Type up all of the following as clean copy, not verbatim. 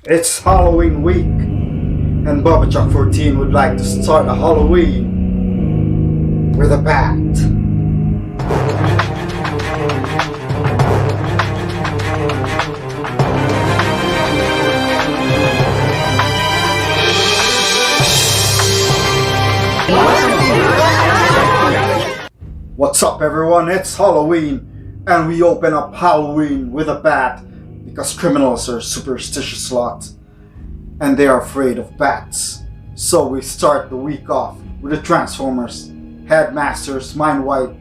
It's Halloween week, and BobaChuck14 would like to start a Halloween with a bat. What's up everyone, it's Halloween, and we open up Halloween with a bat because criminals are superstitious lot and they are afraid of bats. So we start the week off with the Transformers, Headmasters, Mindwipe.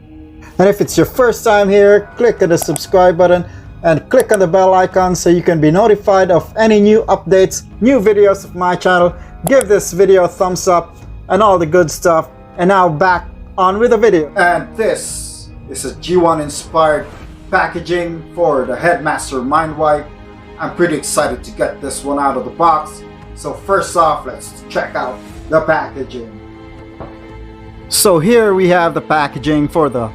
And if it's your first time here, click on the subscribe button and click on the bell icon so you can be notified of any new updates, new videos of my channel. Give this video a thumbs up and all the good stuff. And now back on with the video. And this is a G1 inspired packaging for the Headmaster Mindwipe. I'm pretty excited to get this one out of the box. So first off, let's check out the packaging. So here we have the packaging for the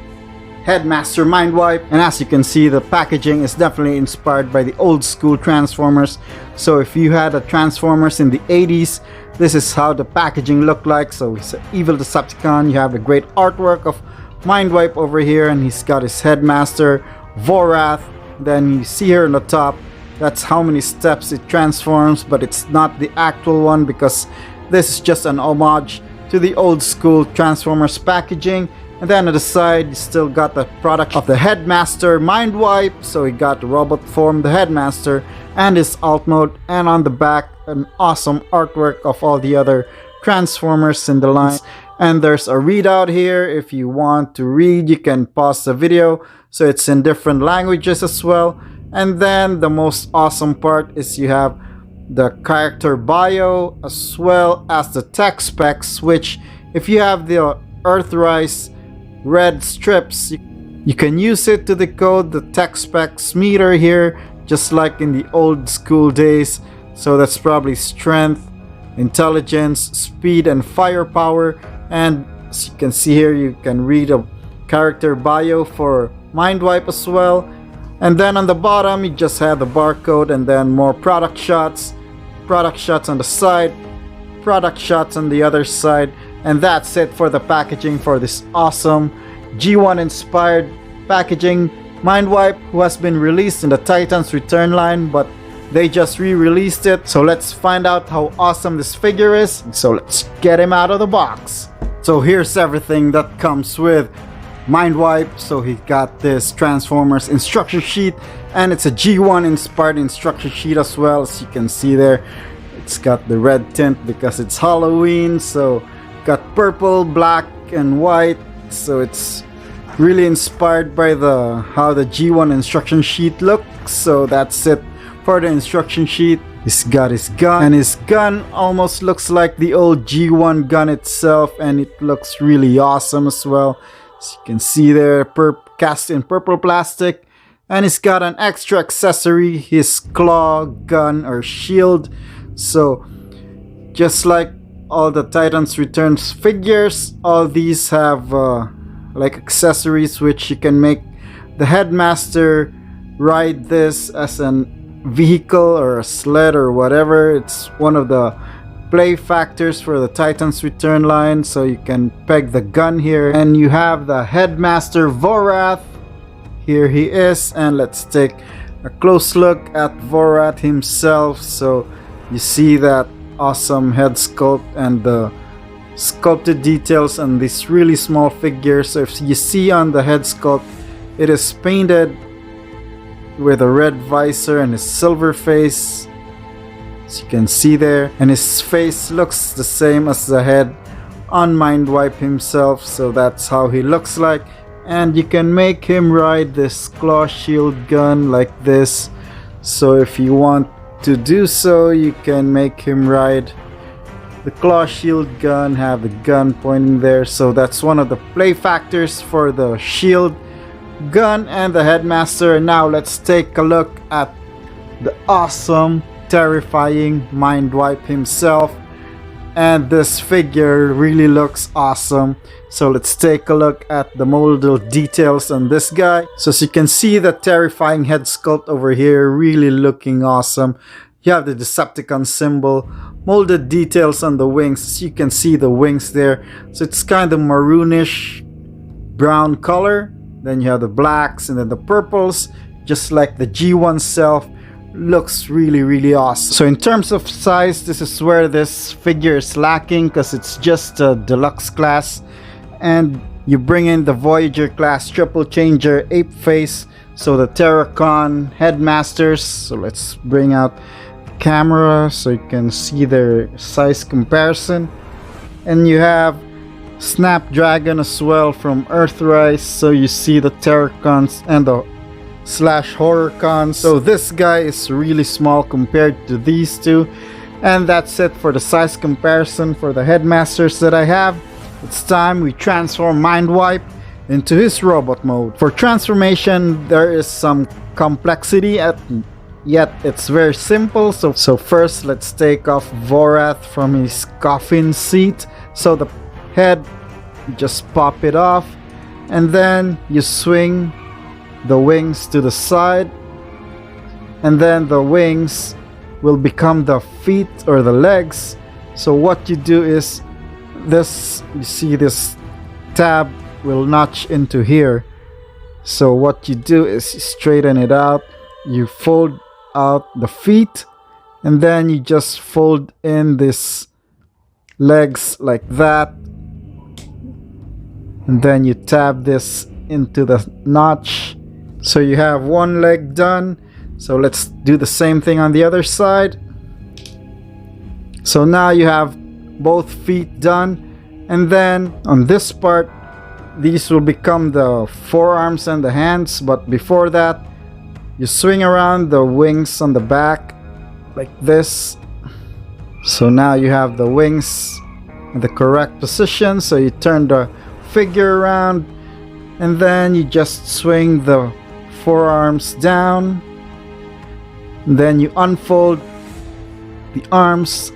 Headmaster Mindwipe, and as you can see, the packaging is definitely inspired by the old school Transformers. So if you had a Transformers in the 80s, this is how the packaging looked like. So it's an evil Decepticon. You have a great artwork of Mindwipe over here, and he's got his Headmaster Vorath. Then you see here on the top, that's how many steps it transforms, but it's not the actual one because this is just an homage to the old school Transformers packaging. And then on the side, you still got the product of the Headmaster Mindwipe. So he got the robot form, the Headmaster, and his alt mode. And on the back, an awesome artwork of all the other Transformers in the line. And there's a readout here. If you want to read, you can pause the video. So it's in different languages as well. And then the most awesome part is you have the character bio as well as the tech specs, which if you have the Earthrise red strips, you can use it to decode the tech specs meter here, just like in the old school days. So that's probably strength, intelligence, speed, and firepower. And as you can see here, you can read a character bio for Mindwipe as well. And then on the bottom, you just have the barcode and then more product shots on the side, product shots on the other side. And that's it for the packaging for this awesome G1 inspired packaging Mindwipe, who has been released in the Titans Return line, but they just re-released it. So let's find out how awesome this figure is. So let's get him out of the box. So here's everything that comes with Mindwipe. So he got this Transformers instruction sheet, and it's a G1 inspired instruction sheet as well. As you can see there, it's got the red tint because it's Halloween. So got purple, black, and white. So it's really inspired by how the G1 instruction sheet looks. So that's it for the instruction sheet. He's got his gun, and his gun almost looks like the old G1 gun itself, and it looks really awesome as well. As you can see there, cast in purple plastic. And he's got an extra accessory, his claw gun or shield. So just like all the Titans Returns figures, all these have like accessories which you can make the Headmaster ride this as an vehicle or a sled or whatever. It's one of the play factors for the Titans Return line. So you can peg the gun here, and you have the Headmaster Vorath. Here he is, and let's take a close look at Vorath himself. So you see that awesome head sculpt and the sculpted details on this really small figure. So if you see on the head sculpt, it is painted with a red visor and his silver face, as you can see there, and his face looks the same as the head on Mindwipe himself. So that's how he looks like. And you can make him ride this claw shield gun like this. So if you want to do so, you can make him ride the claw shield gun, have the gun pointing there. So that's one of the play factors for the shield gun and the Headmaster. And now let's take a look at the awesome, terrifying Mindwipe himself. And this figure really looks awesome. So let's take a look at the modal details on this guy. So as you can see, the terrifying head sculpt over here really looking awesome. You have the Decepticon symbol, molded details on the wings. As you can see the wings there. So it's kind of maroonish brown color. Then you have the blacks and then the purples, just like the G1 self. Looks really awesome. So in terms of size, this is where this figure is lacking, because it's just a deluxe class, and you bring in the Voyager class triple changer ape face, so the Terracon Headmasters. So let's bring out the camera so you can see their size comparison. And you have Snapdragon as well from Earthrise, so you see the Terracons and the /Horrorcons. So this guy is really small compared to these two. And that's it for the size comparison for the Headmasters that I have. It's time we transform Mindwipe into his robot mode. For transformation, there is some complexity, yet it's very simple. So first, let's take off Vorath from his coffin seat. So the head, just pop it off, and then you swing the wings to the side, and then the wings will become the feet or the legs. So what you do is this, you see this tab will notch into here. So what you do is you straighten it out, you fold out the feet, and then you just fold in this legs like that, and then you tab this into the notch. So you have one leg done. So let's do the same thing on the other side. So now you have both feet done, and then on this part, these will become the forearms and the hands. But before that, you swing around the wings on the back like this. So now you have the wings in the correct position. So you turn the figure around, and then you just swing the forearms down, and then you unfold the arms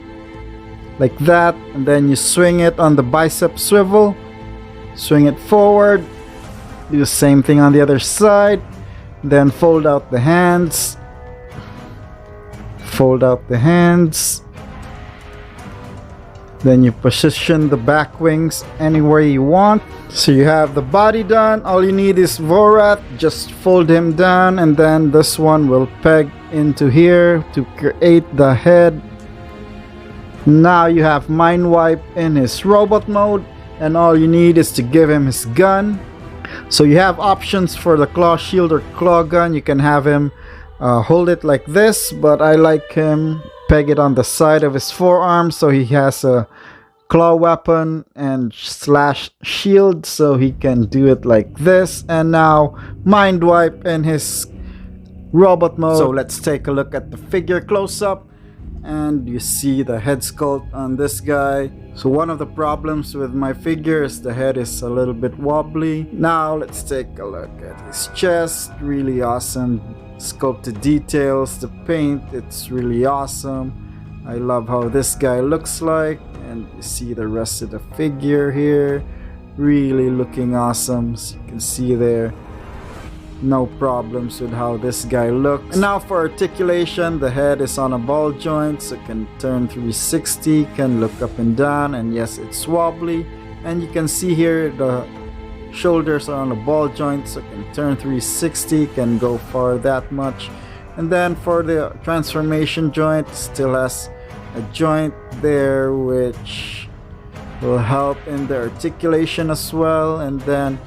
like that, and then you swing it on the bicep swivel, swing it forward, do the same thing on the other side, then fold out the hands, then you position the back wings anywhere you want. So you have the body done. All you need is Vorath, just fold him down, and then this one will peg into here to create the head. Now you have Mindwipe in his robot mode, and all you need is to give him his gun. So you have options for the claw shield or claw gun. You can have him hold it like this, but I like him peg it on the side of his forearm, so he has a claw weapon and /shield, so he can do it like this. And now Mindwipe in his robot mode. So let's take a look at the figure close up, and you see the head sculpt on this guy. So one of the problems with my figure is the head is a little bit wobbly. Now let's take a look at his chest. Really awesome sculpted details. The paint, it's really awesome. I love how this guy looks like, and you see the rest of the figure here, really looking awesome. So you can see there, no problems with how this guy looks. And now for articulation, the head is on a ball joint, so it can turn 360, can look up and down, and yes, it's wobbly. And you can see here the shoulders are on a ball joint, so it can turn 360, can go far that much. And then for the transformation joint, still has a joint there which will help in the articulation as well. And then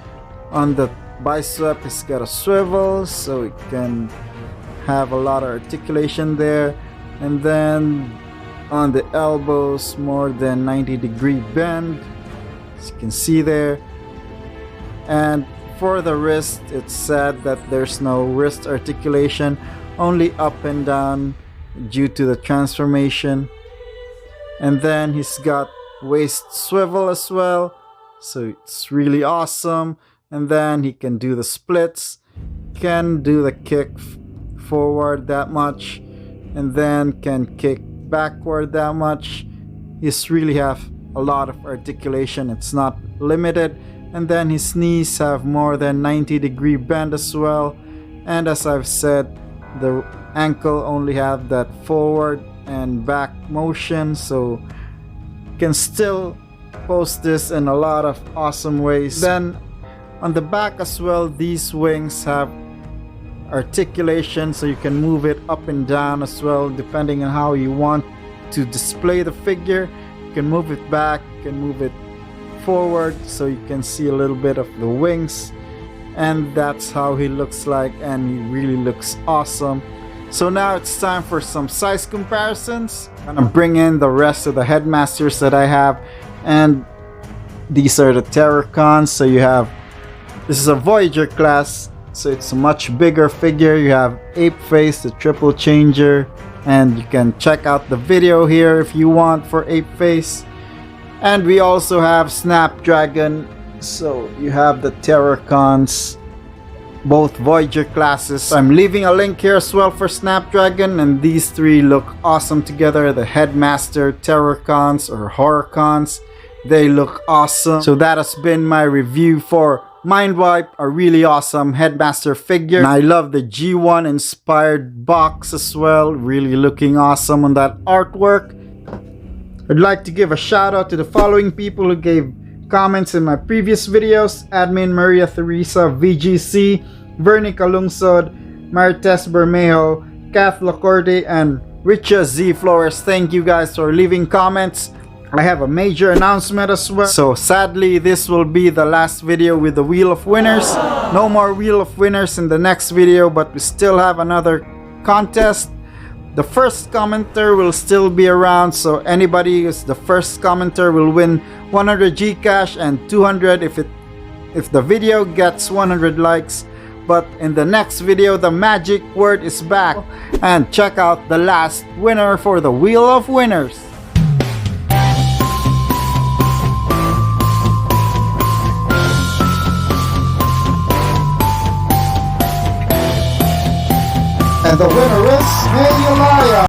on the bicep, it's got a swivel, so it can have a lot of articulation there. And then on the elbows, more than 90-degree bend, as you can see there. And for the wrist, it's sad that there's no wrist articulation, only up and down due to the transformation. And then he's got waist swivel as well, so it's really awesome. And then he can do the splits, can do the kick forward that much, and then can kick backward that much. He's really have a lot of articulation, it's not limited. And then his knees have more than 90-degree bend as well. And as I've said, the ankle only have that forward and back motion, so you can still post this in a lot of awesome ways. Then on the back as well, these wings have articulation, so you can move it up and down as well depending on how you want to display the figure. You can move it back, you can move it forward, so you can see a little bit of the wings. And that's how he looks like, and he really looks awesome. So now it's time for some size comparisons. I'm gonna bring in the rest of the Headmasters that I have, and these are the Terrorcons. So you have, this is a Voyager class, so it's a much bigger figure. You have Ape Face, the triple changer, and you can check out the video here if you want for Ape Face. And we also have Snapdragon. So you have the Terrorcons, both Voyager classes. I'm leaving a link here as well for Snapdragon, and these three look awesome together. The Headmaster Terrorcons or Horrorcons, they look awesome. So that has been my review for Mindwipe, a really awesome Headmaster figure. And I love the G1 inspired box as well, really looking awesome on that artwork. I'd like to give a shout out to the following people who gave comments in my previous videos: Admin Maria Theresa VGC, Vernica Lungsod, Marites Bermejo, Kath Lacorte, and Richa Z Flores. Thank you guys for leaving comments. I have a major announcement as well. So sadly, this will be the last video with the Wheel of Winners. No more Wheel of Winners in the next video, but we still have another contest. The first commenter will still be around, so anybody who's the first commenter will win 100 Gcash and 200 if the video gets 100 likes. But in the next video, the magic word is back, and check out the last winner for the Wheel of Winners. And the winner is Hey Elia.